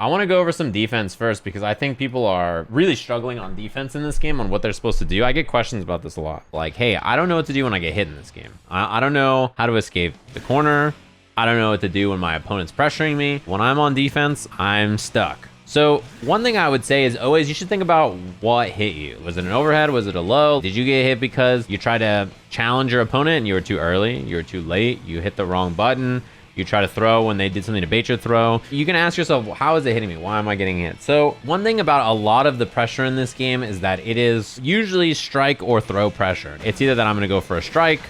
I want to go over some defense first because I think people are really struggling on defense in this game on what they're supposed to do. I get questions about this a lot. Like, hey, I don't know what to do when I get hit in this game. I don't know how to escape the corner. I don't know what to do when my opponent's pressuring me. When I'm on defense, I'm stuck. So one thing I would say is always you should think about what hit you. Was it an overhead? Was it a low? Did you get hit because you tried to challenge your opponent and you were too early? You were too late? You hit the wrong button? You try to throw when they did something to bait your throw. You can ask yourself, how is it hitting me? Why am I getting hit? So one thing about a lot of the pressure in this game is that it is usually strike or throw pressure. It's either that I'm gonna go for a strike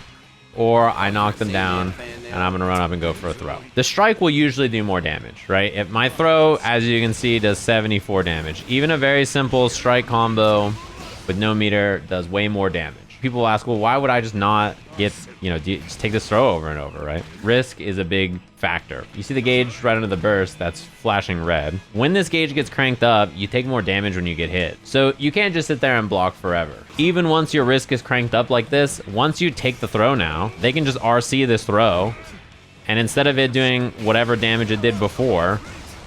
or I knock them down and I'm gonna run up and go for a throw. The strike will usually do more damage, right? If my throw, as you can see, does 74 damage. Even a very simple strike combo with no meter does way more damage. People ask, well, why would I just not get, just take this throw over and over, right? Risk is a big factor. You see the gauge right under the burst that's flashing red. When this gauge gets cranked up, you take more damage when you get hit. So you can't just sit there and block forever. Even once your risk is cranked up like this, once you take the throw now, they can just RC this throw. And instead of it doing whatever damage it did before,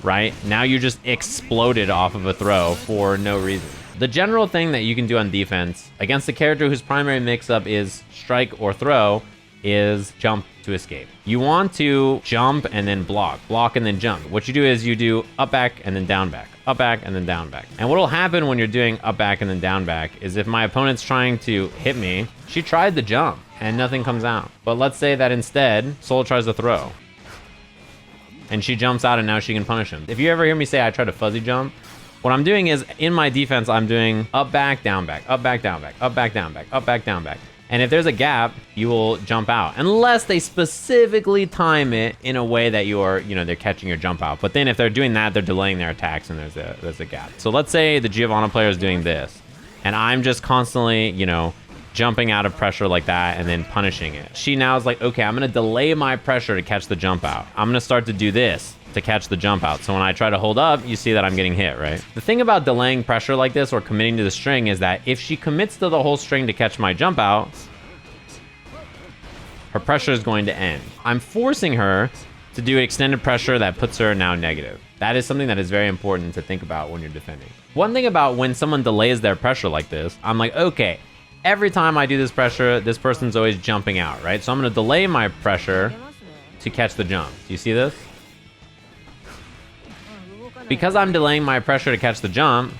right? Now you just exploded off of a throw for no reason. The general thing that you can do on defense against a character whose primary mix-up is strike or throw is jump to escape. You want to jump and then block and then jump. What you do is you do up back and then down back, up back and then down back. And what will happen when you're doing up back and then down back is if my opponent's trying to hit me, she tried the jump and nothing comes out. But let's say that instead Soul tries to throw and she jumps out and now she can punish him. If you ever hear me say I try to fuzzy jump, what I'm doing is, in my defense, I'm doing up, back, down, back, up, back, down, back, up, back, down, back, up, back, down, back. And if there's a gap, you will jump out. Unless they specifically time it in a way that you're, they're catching your jump out. But then if they're doing that, they're delaying their attacks and there's a gap. So let's say the Giovanna player is doing this. And I'm just constantly, jumping out of pressure like that and then punishing it. She now is like, okay, I'm going to delay my pressure to catch the jump out. I'm going to start to do this to catch the jump out. So when I try to hold up, you see that I'm getting hit, right? The thing about delaying pressure like this or committing to the string is that if she commits to the whole string to catch my jump out, her pressure is going to end. I'm forcing her to do extended pressure that puts her now negative. That is something that is very important to think about when you're defending. One thing about when someone delays their pressure like this, I'm like, okay, every time I do this pressure, this person's always jumping out, right? So I'm gonna delay my pressure to catch the jump. Do you see this? Because I'm delaying my pressure to catch the jump,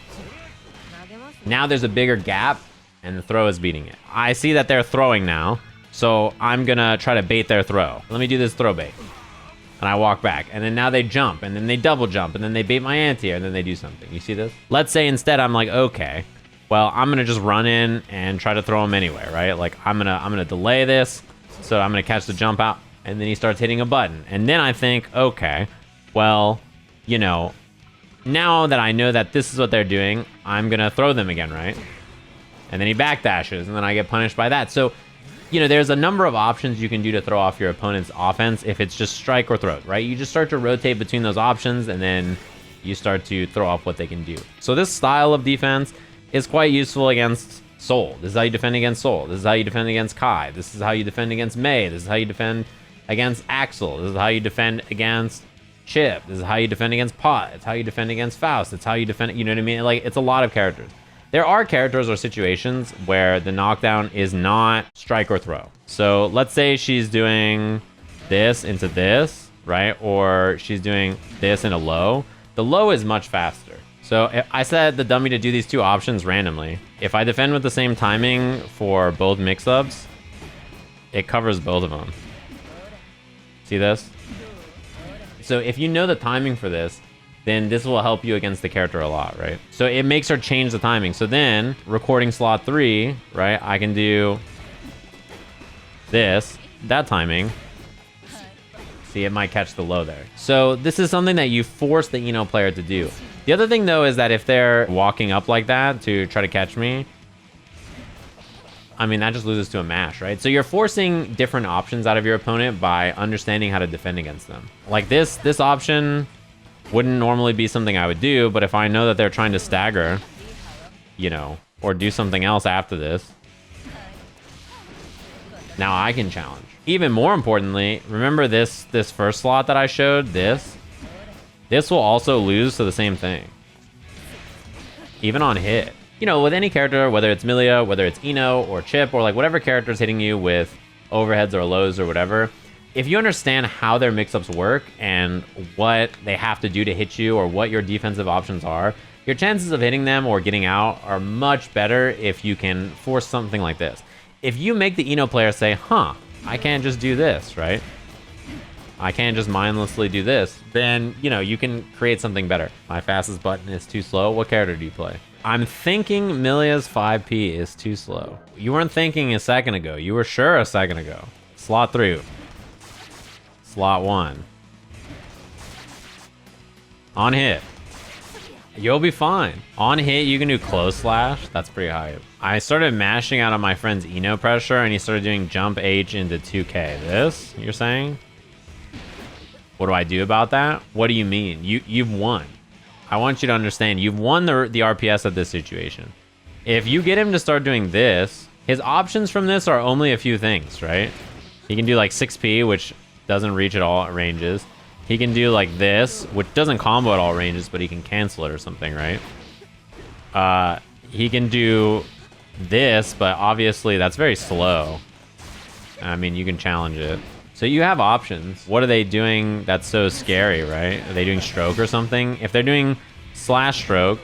now there's a bigger gap and the throw is beating it. I see that they're throwing now, so I'm gonna try to bait their throw. Let me do this throw bait. And I walk back, and then now they jump, and then they double jump, and then they bait my anti-air, and then they do something. You see this? Let's say instead I'm like, okay, well, I'm gonna just run in and try to throw him anyway, right? Like I'm gonna delay this, so I'm gonna catch the jump out, and then he starts hitting a button. And then I think, okay, well, now that I know that this is what they're doing, I'm gonna throw them again, right? And then he backdashes, and then I get punished by that. So, there's a number of options you can do to throw off your opponent's offense if it's just strike or throw, right? You just start to rotate between those options, and then you start to throw off what they can do. So this style of defense is quite useful against Soul. This is how you defend against Soul. This is how you defend against Kai. This is how you defend against Mei. This is how you defend against Axel. This is how you defend against Chip. This is how you defend against Pot. It's how you defend against Faust. It's how you defend, you know what I mean? Like, it's a lot of characters. There are characters or situations where the knockdown is not strike or throw. So let's say she's doing this into this, right? Or she's doing this in a low. The low is much faster. So if I set the dummy to do these two options randomly. If I defend with the same timing for both mix-ups, it covers both of them. See this? So if you know the timing for this, then this will help you against the character a lot, right? So it makes her change the timing. So then, recording slot 3, right, I can do this, that timing. See, it might catch the low there. So this is something that you force the Eno player to do. The other thing, though, is that if they're walking up like that to try to catch me, I mean, that just loses to a mash, right? So you're forcing different options out of your opponent by understanding how to defend against them. Like this option wouldn't normally be something I would do, but if I know that they're trying to stagger, or do something else after this, now I can challenge. Even more importantly, remember this first slot that I showed, this? This will also lose to the same thing. Even on hit. You know, with any character, whether it's Milia, whether it's Ino or Chip, or like whatever character's hitting you with overheads or lows or whatever, if you understand how their mix-ups work and what they have to do to hit you or what your defensive options are, your chances of hitting them or getting out are much better if you can force something like this. If you make the Ino player say, huh, I can't just do this, right? I can't just mindlessly do this, then, you know, you can create something better. My fastest button is too slow. What character do you play? I'm thinking Milia's 5P is too slow. You weren't thinking a second ago. You were sure a second ago. Slot 3. Slot 1. On hit. You'll be fine. On hit, you can do close slash. That's pretty high. I started mashing out on my friend's Eno pressure, and he started doing jump H into 2K. This, you're saying? What do I do about that? What do you mean? You've won. I want you to understand, you've won the RPS of this situation. If you get him to start doing this, his options from this are only a few things, right? He can do like 6P, which doesn't reach at all at ranges. He can do like this, which doesn't combo at all ranges, but he can cancel it or something, right? He can do this, but obviously that's very slow. I mean, you can challenge it. So you have options. What are they doing that's so scary, right? Are they doing stroke or something? If they're doing slash stroke,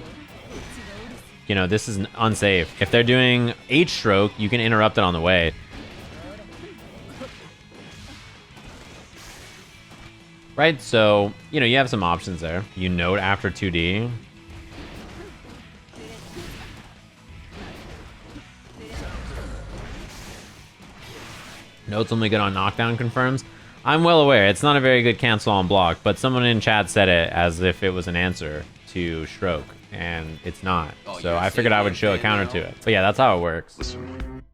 you know, this is unsafe. If they're doing H stroke, you can interrupt it on the way. Right, so, you know, you have some options there. You note after 2D. Note's only good on knockdown confirms. I'm well aware, it's not a very good cancel on block, but someone in chat said it as if it was an answer to stroke, and it's not. So I figured I would show a counter to it. But yeah, that's how it works.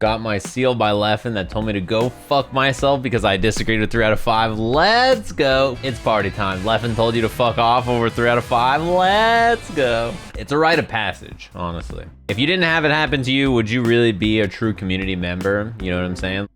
Got my seal by Leffen that told me to go fuck myself because I disagreed with 3 out of 5. Let's go. It's party time. Leffen told you to fuck off over 3 out of 5. Let's go. It's a rite of passage, honestly. If you didn't have it happen to you, would you really be a true community member? You know what I'm saying?